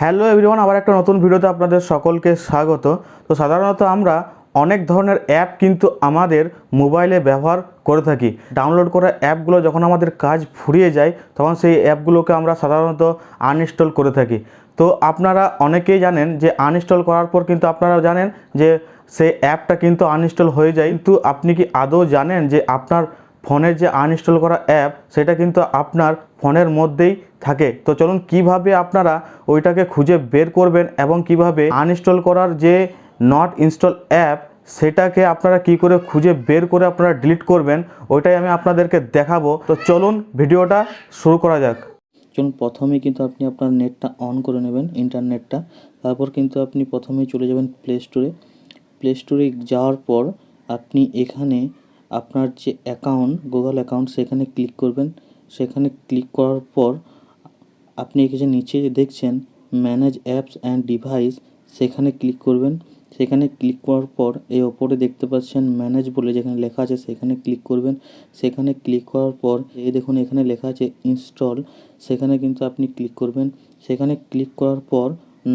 Hello everyone, আবার একটা নতুন ভিডিওতে আপনাদের সকলকে স্বাগত। তো সাধারণত আমরা অনেক ধরনের অ্যাপ কিন্তু আমাদের মোবাইলে ব্যবহার করে থাকি। ডাউনলোড করা অ্যাপগুলো যখন আমাদের কাজ ফুরিয়ে যায় তখন সেই অ্যাপগুলোকে আমরা সাধারণত আনইনস্টল করে থাকি। তো আপনারা অনেকেই জানেন যে আনইনস্টল করার পর কিন্তু আপনারা জানেন যে সেই অ্যাপটা কিন্তু আনইনস্টল হয়ে যায়। কিন্তু আপনি কি আদৌ জানেন যে আপনার ফোনের যে আনইনস্টল করা অ্যাপ সেটা কিন্তু আপনার ফোনের মধ্যেই থাকে? তো চলুন কিভাবে আপনারা ওইটাকে খুঁজে বের করবেন এবং কিভাবে আনইনস্টল করার যে নট ইনস্টল অ্যাপ সেটাকে আপনারা কি করে খুঁজে বের করে আপনারা ডিলিট করবেন ওইটাই আমি আপনাদেরকে দেখাবো। তো চলুন ভিডিওটা শুরু করা যাক। চলুন প্রথমে কিন্তু আপনি আপনার নেটটা অন করে নেবেন, ইন্টারনেটটা। তারপর কিন্তু আপনি প্রথমেই চলে যাবেন প্লে স্টোরে যাওয়ার পর আপনি এখানে আপনার যে অ্যাকাউন্ট, গুগল অ্যাকাউন্ট, সেখানে ক্লিক করবেন। সেখানে ক্লিক করার পর আপনি এখানে নিচে দেখছেন ম্যানেজ অ্যাপস অ্যান্ড ডিভাইস, সেখানে ক্লিক করবেন। সেখানে ক্লিক করার পর এই ওপরে দেখতে পাচ্ছেন ম্যানেজ বলে যেখানে লেখা আছে সেখানে ক্লিক করবেন। সেখানে ক্লিক করার পর এই দেখুন এখানে লেখা আছে ইনস্টল, সেখানে কিন্তু আপনি ক্লিক করবেন। সেখানে ক্লিক করার পর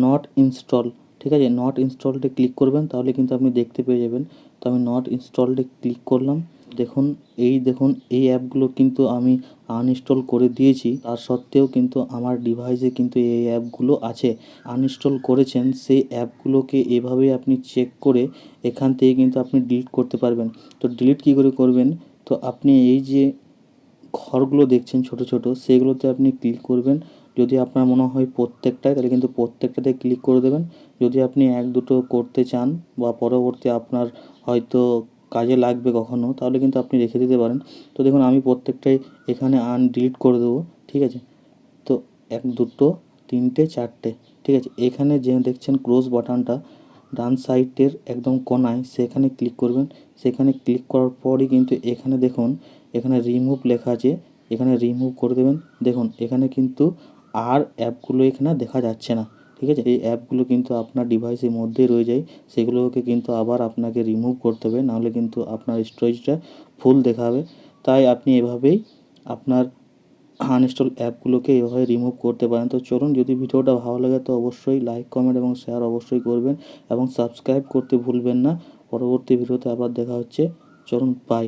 নট ইনস্টল, ঠিক আছে, নট ইনস্টলডে ক্লিক করবেন, তাহলে কিন্তু আপনি দেখতে পেয়ে যাবেন। তো আমি নট ইনস্টলডে ক্লিক করলাম। দেখুন এই অ্যাপগুলো কিন্তু আমি আনইনস্টল করে দিয়েছি, তার সত্ত্বেও কিন্তু আমার ডিভাইসে কিন্তু এই অ্যাপগুলো আছে। আনইনস্টল করেছেন সেই অ্যাপগুলোকে এভাবেই আপনি চেক করে এখান থেকে কিন্তু আপনি ডিলিট করতে পারবেন। তো ডিলিট কী করে করবেন? তো আপনি এই যে ঘরগুলো দেখছেন ছোট ছোট, সেগুলোতে আপনি ক্লিক করবেন। যদি আপনার মনে হয় প্রত্যেকটায়, তাহলে কিন্তু প্রত্যেকটাতে ক্লিক করে দেবেন। যদি আপনি এক দুটো করতে চান বা পরবর্তী আপনার হয়তো কাজে লাগবে কখনো, তাহলে কিন্তু আপনি রেখে দিতে পারেন। তো দেখুন আমি প্রত্যেকটাই এখানে ডিলিট করে দেবো, ঠিক আছে। তো এক দুটো তিনটে চারটে, ঠিক আছে। এখানে যে দেখছেন ক্লোজ বাটনটা ডান সাইডের একদম কোনায়, সেখানে ক্লিক করবেন। সেখানে ক্লিক করার পরই কিন্তু এখানে দেখুন এখানে রিমুভ লেখা আছে, এখানে রিমুভ করে দেবেন। দেখুন এখানে কিন্তু আর অ্যাপগুলো এখানে দেখা যাচ্ছে না, ঠিক আছে। এই অ্যাপগুলো কিন্তু আপনার ডিভাইসের মধ্যেই রয়ে যায়, সেগুলোকে কিন্তু আবার আপনাকে রিমুভ করতে হবে, নাহলে কিন্তু আপনার স্টোরেজটা ফুল দেখাবে। তাই আপনি এভাবেই আপনার আনইনস্টল অ্যাপগুলোকে এভাবে রিমুভ করতে পারেন। তো চলুন, যদি ভিডিওটা ভালো লাগে তো অবশ্যই লাইক, কমেন্ট এবং শেয়ার অবশ্যই করবেন এবং সাবস্ক্রাইব করতে ভুলবেন না। পরবর্তী ভিডিওতে আবার দেখা হচ্ছে। চলুন, বাই।